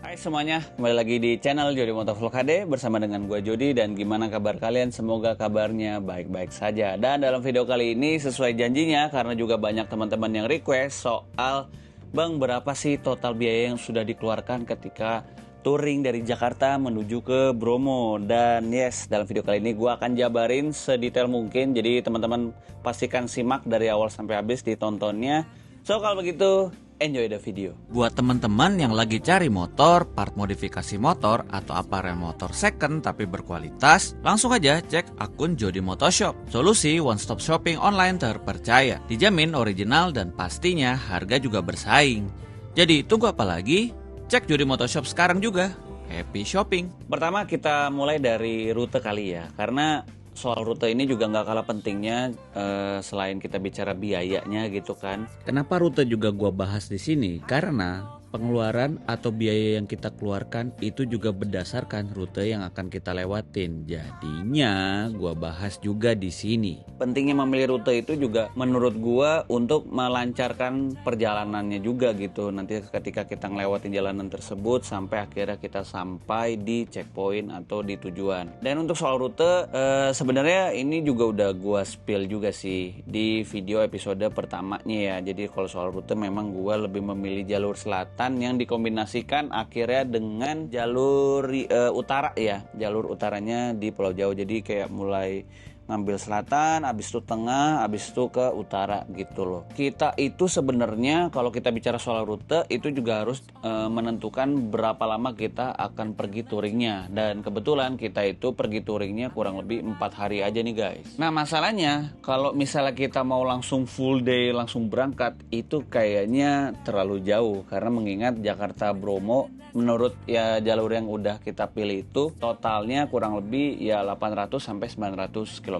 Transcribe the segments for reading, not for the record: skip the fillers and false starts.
Hai semuanya, kembali lagi di channel Jody Motovlog HD bersama dengan gue Jody. Dan gimana kabar kalian? Semoga kabarnya baik-baik saja. Dan dalam video kali ini sesuai janjinya, karena juga banyak teman-teman yang request soal Bang, berapa sih total biaya yang sudah dikeluarkan ketika touring dari Jakarta menuju ke Bromo. Dan yes, dalam video kali ini gue akan jabarin sedetail mungkin. Jadi teman-teman pastikan simak dari awal sampai habis ditontonnya. So kalau begitu, enjoy the video. Buat teman-teman yang lagi cari motor, part modifikasi motor, atau aparel motor second tapi berkualitas, langsung aja cek akun Jody Motoshop. Solusi one stop shopping online terpercaya, dijamin original dan pastinya harga juga bersaing. Jadi tunggu apa lagi? Cek Jody Motoshop sekarang juga. Happy shopping. Pertama kita mulai dari rute kali ya, karena soal rute ini juga nggak kalah pentingnya selain kita bicara biayanya gitu kan. Kenapa rute juga gua bahas di sini? Karena pengeluaran atau biaya yang kita keluarkan itu juga berdasarkan rute yang akan kita lewatin. Jadinya gua bahas juga di sini. Pentingnya memilih rute itu juga menurut gua untuk melancarkan perjalanannya juga gitu. Nanti ketika kita ngelewatin jalanan tersebut sampai akhirnya kita sampai di checkpoint atau di tujuan. Dan untuk soal rute sebenarnya ini juga udah gua spill juga sih di video episode pertamanya ya. Jadi kalau soal rute memang gua lebih memilih jalur selatan yang dikombinasikan akhirnya dengan jalur utara ya. Jalur utaranya di Pulau Jawa. Jadi kayak mulai ngambil selatan, habis itu tengah, habis itu ke utara gitu loh. Kita itu sebenarnya kalau kita bicara soal rute itu juga harus menentukan berapa lama kita akan pergi touringnya. Dan kebetulan kita itu pergi touringnya kurang lebih 4 hari aja nih guys. Nah masalahnya kalau misalnya kita mau langsung full day langsung berangkat itu kayaknya terlalu jauh. Karena mengingat Jakarta Bromo menurut ya jalur yang udah kita pilih itu totalnya kurang lebih ya 800 sampai 900 km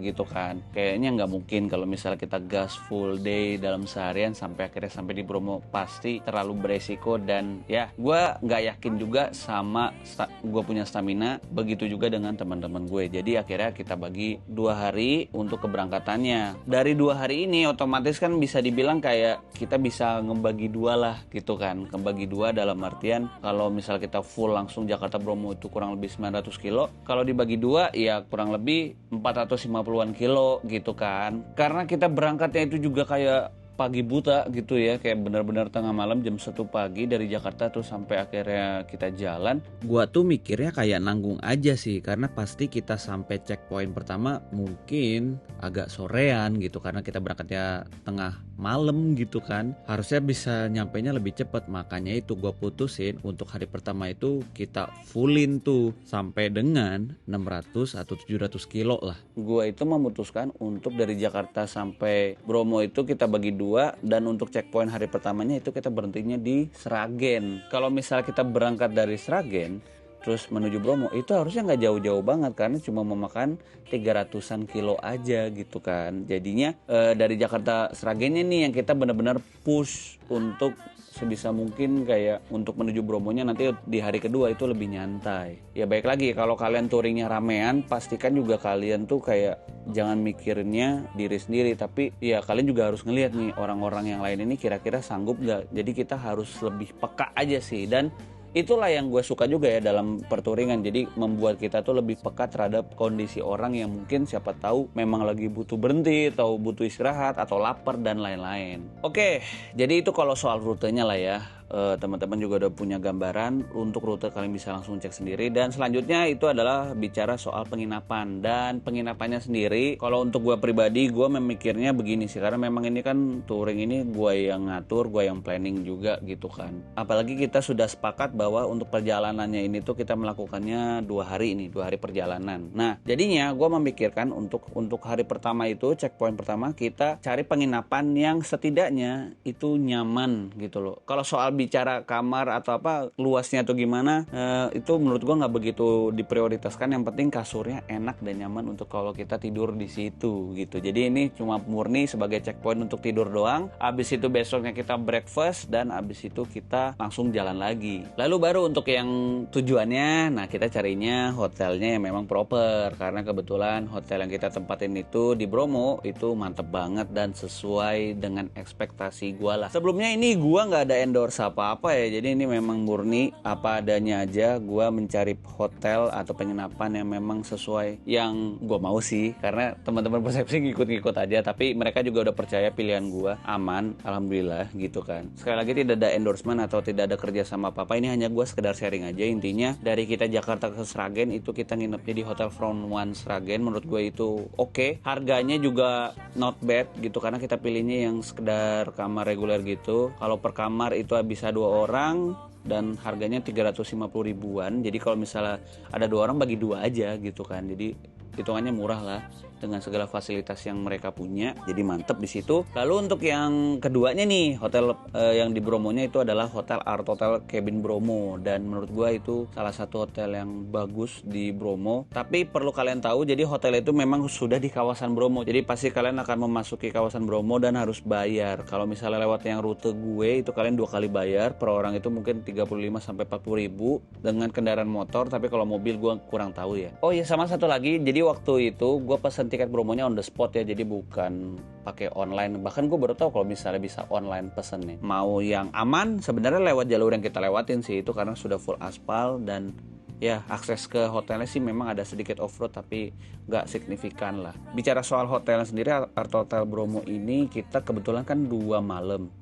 gitu kan. Kayaknya nggak mungkin kalau misalnya kita gas full day dalam seharian sampai akhirnya sampai di Bromo. Pasti terlalu beresiko dan ya gue nggak yakin juga sama gue punya stamina. Begitu juga dengan teman-teman gue. Jadi akhirnya kita bagi 2 hari untuk keberangkatannya. Dari 2 hari ini otomatis kan bisa dibilang kayak kita bisa ngebagi 2 lah gitu kan. Ngebagi 2 dalam artian kalau misal kita full langsung Jakarta Bromo itu kurang lebih 900 kilo. Kalau dibagi 2 ya kurang lebih 450-an kilo gitu kan. Karena kita berangkatnya itu juga kayak pagi buta gitu ya, kayak benar-benar tengah malam jam 1 pagi dari Jakarta tuh sampai akhirnya kita jalan. Gua tuh mikirnya kayak nanggung aja sih, karena pasti kita sampai checkpoint pertama mungkin agak sorean gitu, karena kita berangkatnya tengah malam gitu kan. Harusnya bisa nyampainya lebih cepat, makanya itu gua putusin untuk hari pertama itu kita fullin tuh sampai dengan 600 atau 700 kilo lah. Gua itu memutuskan untuk dari Jakarta sampai Bromo itu kita bagi 2, dan untuk checkpoint hari pertamanya itu kita berhentinya di Sragen. Kalau misalnya kita berangkat dari Sragen terus menuju Bromo itu harusnya nggak jauh-jauh banget karena cuma memakan 300-an kilo aja gitu kan. Jadinya dari Jakarta Sragennya nih yang kita benar-benar push untuk sebisa mungkin kayak untuk menuju Bromonya nanti di hari kedua itu lebih nyantai. Ya baik lagi kalau kalian touringnya ramean pastikan juga kalian tuh kayak jangan mikirinnya diri sendiri, tapi ya kalian juga harus ngelihat nih orang-orang yang lain ini kira-kira sanggup gak. Jadi kita harus lebih peka aja sih, dan itulah yang gue suka juga ya dalam pertouringan. Jadi membuat kita tuh lebih peka terhadap kondisi orang yang mungkin siapa tahu memang lagi butuh berhenti atau butuh istirahat atau lapar dan lain-lain. Oke, jadi itu kalau soal rutenya lah ya. Teman-teman juga udah punya gambaran. Untuk rute kalian bisa langsung cek sendiri. Dan selanjutnya itu adalah bicara soal penginapan. Dan penginapannya sendiri kalau untuk gue pribadi gue memikirnya begini sih, karena memang ini kan touring ini gue yang ngatur, gue yang planning juga gitu kan. Apalagi kita sudah sepakat bahwa untuk perjalanannya ini tuh kita melakukannya 2 hari ini, 2 hari perjalanan. Nah jadinya gue memikirkan untuk hari pertama itu checkpoint pertama kita cari penginapan yang setidaknya itu nyaman gitu loh. Kalau soal bicara kamar atau apa luasnya atau gimana itu menurut gua nggak begitu diprioritaskan. Yang penting kasurnya enak dan nyaman untuk kalau kita tidur di situ gitu. Jadi ini cuma murni sebagai checkpoint untuk tidur doang. Abis itu besoknya kita breakfast dan abis itu kita langsung jalan lagi. Lalu baru untuk yang tujuannya, nah kita carinya hotelnya yang memang proper, karena kebetulan hotel yang kita tempatin itu di Bromo itu mantep banget dan sesuai dengan ekspektasi gua lah. Sebelumnya ini gua nggak ada endorse apa-apa ya. Jadi ini memang murni apa adanya aja. Gua mencari hotel atau penginapan yang memang sesuai yang gua mau sih. Karena teman-teman persepsi ngikut-ngikut aja, tapi mereka juga udah percaya pilihan gua aman, alhamdulillah gitu kan. Sekali lagi tidak ada endorsement atau tidak ada kerja sama apa-apa. Ini hanya gua sekedar sharing aja. Intinya dari kita Jakarta ke Sragen itu kita nginepnya di Hotel Front One Sragen. Menurut gue itu oke. Harganya juga not bad gitu, karena kita pilihnya yang sekedar kamar reguler gitu. Kalau per kamar itu bisa 2 orang dan harganya 350 ribuan. Jadi kalau misalnya ada 2 orang bagi 2 aja gitu kan. Jadi hitungannya murah lah dengan segala fasilitas yang mereka punya. Jadi mantep di situ. Lalu untuk yang keduanya nih, hotel yang di Bromonya itu adalah Hotel Art Hotel Cabin Bromo, dan menurut gua itu salah satu hotel yang bagus di Bromo. Tapi perlu kalian tahu, jadi hotel itu memang sudah di kawasan Bromo. Jadi pasti kalian akan memasuki kawasan Bromo dan harus bayar. Kalau misalnya lewat yang rute gue itu kalian 2 kali bayar. Per orang itu mungkin 35 sampai 40 ribu dengan kendaraan motor, tapi kalau mobil gua kurang tahu ya. Oh iya, sama satu lagi, jadi waktu itu gua pesan tiket Bromonya on the spot ya, jadi bukan pakai online. Bahkan gue baru tahu kalau misalnya bisa online pesennya. Mau yang aman sebenarnya lewat jalur yang kita lewatin sih, itu karena sudah full aspal, dan ya akses ke hotelnya sih memang ada sedikit off-road tapi nggak signifikan lah. Bicara soal hotelnya sendiri, Art Hotel Bromo ini kita kebetulan kan 2 malam.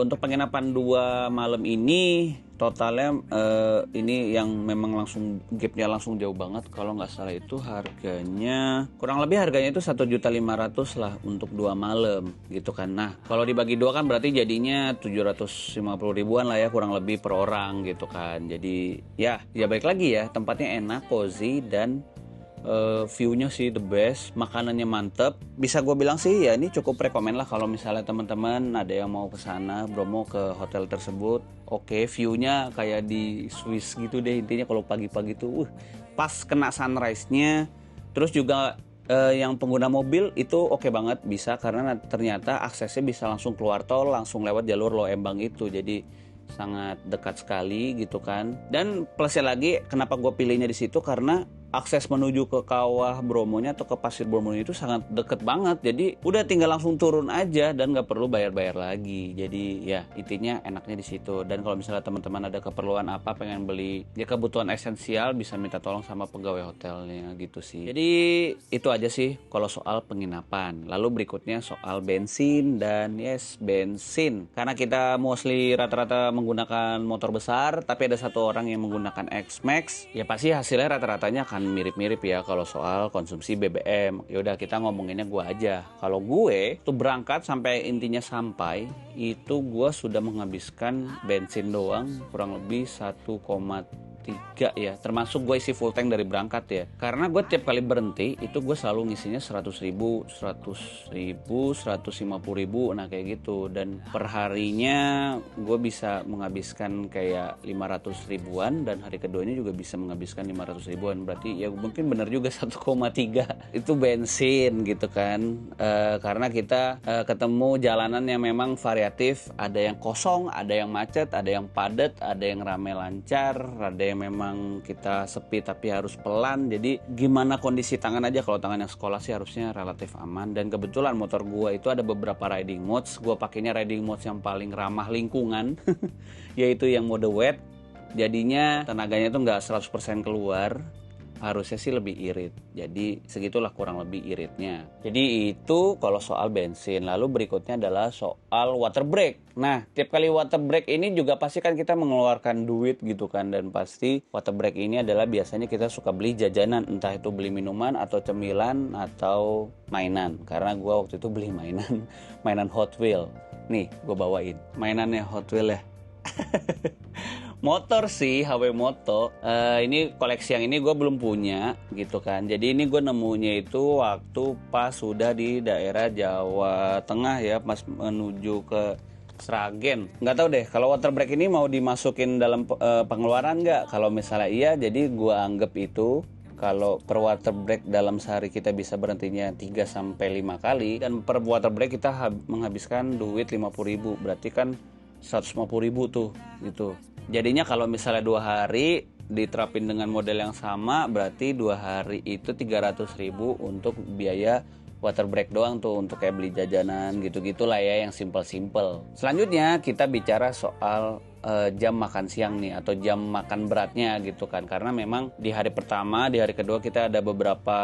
Untuk penginapan 2 malam ini totalnya ini yang memang langsung gapnya langsung jauh banget. Kalau nggak salah itu harganya kurang lebih harganya itu 1.500.000 lah untuk 2 malam gitu kan. Nah kalau dibagi 2 kan berarti jadinya 750 ribuan lah ya kurang lebih per orang gitu kan. Jadi ya baik lagi ya, tempatnya enak, cozy, dan view-nya sih the best, makanannya mantep. Bisa gue bilang sih ya ini cukup rekomen lah kalau misalnya teman-teman ada yang mau ke sana Bromo, ke hotel tersebut. Oke, view-nya kayak di Swiss gitu deh intinya kalau pagi-pagi tuh pas kena sunrise-nya. Terus juga yang pengguna mobil itu oke banget bisa, karena ternyata aksesnya bisa langsung keluar tol, langsung lewat jalur Loembang itu. Jadi sangat dekat sekali gitu kan. Dan plusnya lagi kenapa gue pilihnya di situ karena akses menuju ke kawah Bromonya atau ke pasir Bromonya itu sangat deket banget. Jadi udah tinggal langsung turun aja dan nggak perlu bayar-bayar lagi. Jadi ya intinya enaknya di situ. Dan kalau misalnya teman-teman ada keperluan apa, pengen beli ya kebutuhan esensial, bisa minta tolong sama pegawai hotelnya gitu sih. Jadi itu aja sih kalau soal penginapan. Lalu berikutnya soal bensin, dan yes bensin. Karena kita mostly rata-rata menggunakan motor besar, tapi ada 1 orang yang menggunakan X-Max, ya pasti hasilnya rata-ratanya akan mirip-mirip ya kalau soal konsumsi BBM. Yaudah kita ngomonginnya gue aja. Kalau gue tuh berangkat sampai intinya sampai itu gue sudah menghabiskan bensin doang kurang lebih 1,3 ya, termasuk gue isi full tank dari berangkat ya. Karena gue tiap kali berhenti itu gue selalu ngisinya 100 ribu, 150 ribu, nah kayak gitu. Dan per harinya gue bisa menghabiskan kayak 500 ribuan, dan hari keduanya juga bisa menghabiskan 500 ribuan. Berarti ya mungkin bener juga 1,3 itu bensin gitu kan. Karena kita ketemu jalanan yang memang variatif, ada yang kosong, ada yang macet, ada yang padat, ada yang rame lancar, ada yang memang kita sepi tapi harus pelan. Jadi gimana kondisi tangan aja. Kalau tangan yang sekolah sih harusnya relatif aman. Dan kebetulan motor gua itu ada beberapa riding modes. Gua pakainya riding modes yang paling ramah lingkungan yaitu yang mode wet. Jadinya tenaganya tuh nggak 100% keluar. Harusnya sih lebih irit. Jadi segitulah kurang lebih iritnya. Jadi itu kalau soal bensin. Lalu berikutnya adalah soal water break. Nah, tiap kali water break ini juga pasti kan kita mengeluarkan duit gitu kan. Dan pasti water break ini adalah biasanya kita suka beli jajanan. Entah itu beli minuman atau cemilan atau mainan. Karena gue waktu itu beli mainan Hot Wheel. Nih, gue bawain mainannya Hot Wheel ya. Motor sih, HW Moto. Ini koleksi yang ini gue belum punya gitu kan. Jadi ini gue nemunya itu waktu pas sudah di daerah Jawa Tengah ya, pas menuju ke Sragen. Nggak tahu deh kalau water break ini mau dimasukin dalam pengeluaran nggak. Kalau misalnya iya, jadi gue anggap itu kalau per water break dalam sehari kita bisa berhentinya 3-5 kali. Dan per water break kita menghabiskan duit 50 ribu. Berarti kan 150 ribu tuh gitu. Jadinya kalau misalnya 2 hari diterapin dengan model yang sama, berarti 2 hari itu 300 ribu untuk biaya water break doang tuh, untuk kayak beli jajanan gitu-gitulah ya, yang simple-simple. Selanjutnya kita bicara soal jam makan siang nih atau jam makan beratnya gitu kan, karena memang di hari pertama, di hari kedua kita ada beberapa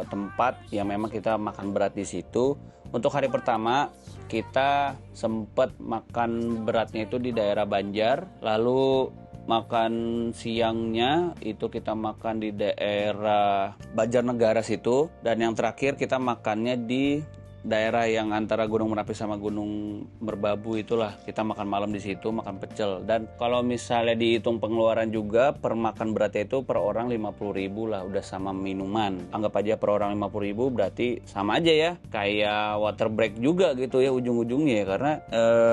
tempat yang memang kita makan berat di situ. Untuk hari pertama kita sempat makan beratnya itu di daerah Banjar, lalu makan siangnya itu kita makan di daerah Banjarnegara situ, dan yang terakhir kita makannya di daerah yang antara Gunung Merapi sama Gunung Merbabu itulah, kita makan malam di situ, makan pecel. Dan kalau misalnya dihitung pengeluaran juga per makan beratnya itu per orang 50.000 lah, udah sama minuman. Anggap aja per orang 50.000 berarti sama aja ya, kayak water break juga gitu ya ujung-ujungnya ya, karena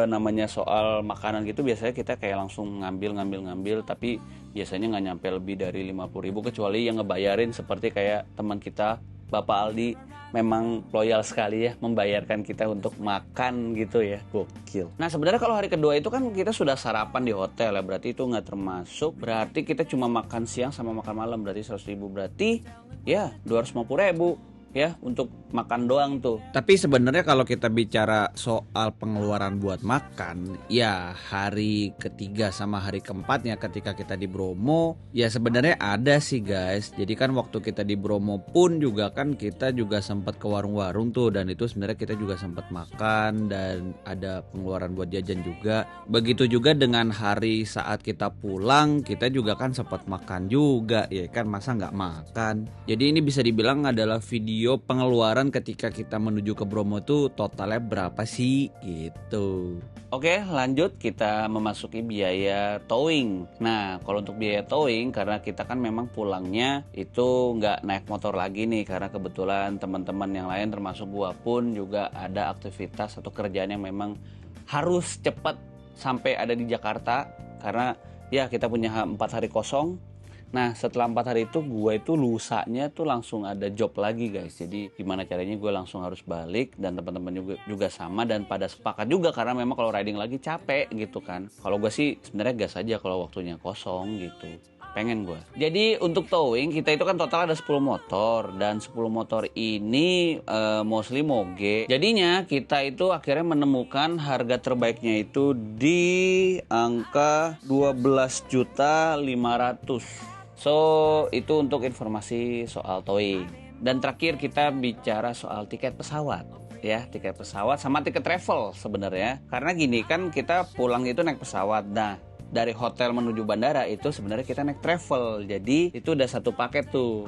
namanya soal makanan gitu biasanya kita kayak langsung ngambil, tapi biasanya nggak nyampe lebih dari 50.000, kecuali yang ngebayarin seperti kayak teman kita Bapak Aldi, memang loyal sekali ya membayarkan kita untuk makan gitu ya, gokil. Nah sebenarnya kalau hari kedua itu kan kita sudah sarapan di hotel ya, berarti itu nggak termasuk, berarti kita cuma makan siang sama makan malam, berarti 100.000, berarti ya 250.000 ya untuk makan doang tuh. Tapi sebenarnya kalau kita bicara soal pengeluaran buat makan, ya hari ketiga sama hari keempatnya ketika kita di Bromo, ya sebenarnya ada sih guys. Jadi kan waktu kita di Bromo pun juga kan kita juga sempat ke warung-warung tuh, dan itu sebenarnya kita juga sempat makan dan ada pengeluaran buat jajan juga. Begitu juga dengan hari saat kita pulang, kita juga kan sempat makan juga, ya kan, masa nggak makan. Jadi ini bisa dibilang adalah video pengeluaran ketika kita menuju ke Bromo tuh totalnya berapa sih gitu. Oke, lanjut kita memasuki biaya towing. Nah kalau untuk biaya towing, karena kita kan memang pulangnya itu nggak naik motor lagi nih, karena kebetulan teman-teman yang lain termasuk gua pun juga ada aktivitas atau kerjaan yang memang harus cepat sampai ada di Jakarta, karena ya kita punya 4 hari kosong. Nah setelah 4 hari itu gue itu lusanya tuh langsung ada job lagi guys. Jadi gimana caranya gue langsung harus balik, dan teman-teman juga sama, dan pada sepakat juga karena memang kalau riding lagi capek gitu kan. Kalau gue sih sebenarnya gas aja kalau waktunya kosong gitu, pengen gue. Jadi untuk towing kita itu kan total ada 10 motor, dan 10 motor ini mostly moge. Jadinya kita itu akhirnya menemukan harga terbaiknya itu di angka 12.500.000. So itu untuk informasi soal towing. Dan terakhir kita bicara soal tiket pesawat ya, tiket pesawat sama tiket travel sebenarnya. Karena gini kan, kita pulang itu naik pesawat. Nah dari hotel menuju bandara itu sebenarnya kita naik travel, jadi itu udah satu paket tuh.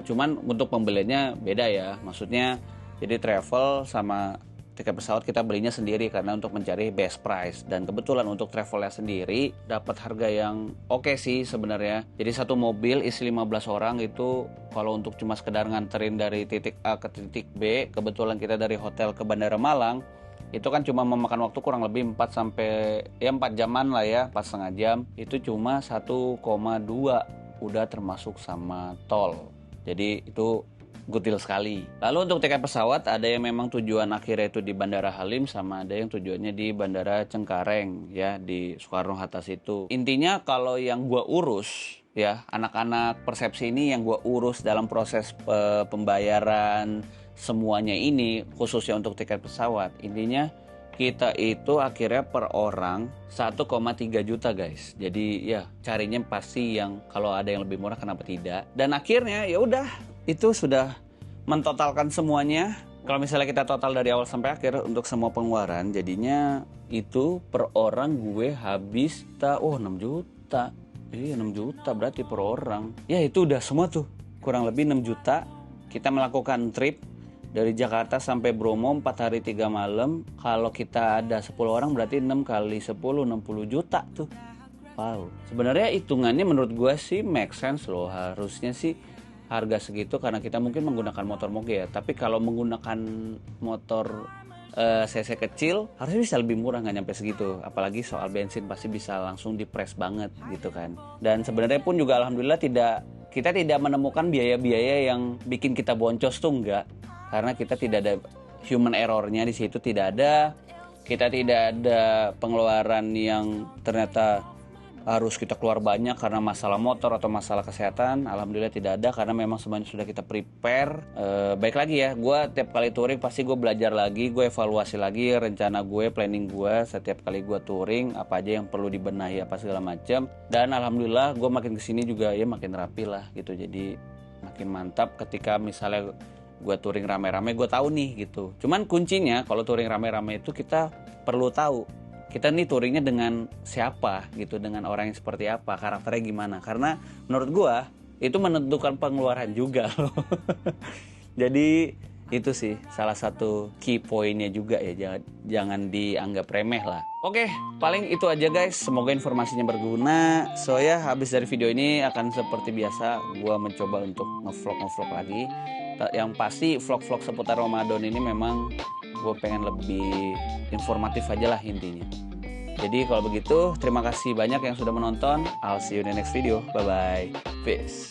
Cuman untuk pembeliannya beda ya, maksudnya jadi travel sama tiket pesawat kita belinya sendiri karena untuk mencari best price. Dan kebetulan untuk travelnya sendiri dapat harga yang oke sih sebenarnya. Jadi satu mobil isi 15 orang itu kalau untuk cuma sekedar nganterin dari titik A ke titik B, kebetulan kita dari hotel ke Bandara Malang, itu kan cuma memakan waktu kurang lebih 4 jaman lah ya, 4,5 jam. Itu cuma 1,2 udah termasuk sama tol. Jadi itu good deal sekali. Lalu untuk tiket pesawat ada yang memang tujuan akhirnya itu di Bandara Halim, sama ada yang tujuannya di Bandara Cengkareng ya, di Soekarno-Hatta situ. Intinya kalau yang gua urus ya, anak-anak persepsi ini yang gua urus dalam proses pembayaran semuanya ini, khususnya untuk tiket pesawat. Intinya kita itu akhirnya per orang 1,3 juta guys. Jadi ya carinya pasti yang kalau ada yang lebih murah kenapa tidak. Dan akhirnya ya udah, itu sudah mentotalkan semuanya. Kalau misalnya kita total dari awal sampai akhir untuk semua pengeluaran, jadinya itu per orang gue habis 6 juta. Iya 6 juta berarti per orang. Ya itu udah semua tuh, kurang lebih 6 juta. Kita melakukan trip dari Jakarta sampai Bromo 4 hari 3 malam. Kalau kita ada 10 orang berarti 6 kali 10 60 juta tuh. Wow. Sebenarnya hitungannya menurut gue sih make sense loh. Harusnya sih harga segitu karena kita mungkin menggunakan motor moge ya. Tapi kalau menggunakan motor cc kecil harusnya bisa lebih murah, nggak nyampe segitu. Apalagi soal bensin pasti bisa langsung dipres banget gitu kan. Dan sebenarnya pun juga alhamdulillah kita tidak menemukan biaya-biaya yang bikin kita boncos tuh, enggak. Karena kita tidak ada human errornya di situ, tidak ada. Kita tidak ada pengeluaran yang ternyata harus kita keluar banyak karena masalah motor atau masalah kesehatan. Alhamdulillah tidak ada, karena memang semuanya sudah kita prepare. Baik lagi ya, gue tiap kali touring pasti gue belajar lagi, gue evaluasi lagi rencana gue, planning gue setiap kali gue touring, apa aja yang perlu dibenahi, apa segala macam. Dan alhamdulillah gue makin kesini juga ya makin rapi lah gitu, jadi makin mantap. Ketika misalnya gue touring rame-rame, gue tahu nih gitu. Cuman kuncinya kalau touring rame-rame itu kita perlu tahu kita nih touringnya dengan siapa gitu, dengan orang yang seperti apa, karakternya gimana. Karena menurut gue itu menentukan pengeluaran juga loh. Jadi itu sih salah satu key pointnya juga ya, jangan dianggap remeh lah. Oke, paling itu aja guys, semoga informasinya berguna. So ya, habis dari video ini akan seperti biasa gue mencoba untuk ngevlog lagi. Yang pasti vlog-vlog seputar Ramadan ini memang gue pengen lebih informatif aja lah intinya. Jadi kalau begitu, terima kasih banyak yang sudah menonton. I'll see you in the next video. Bye bye. Peace.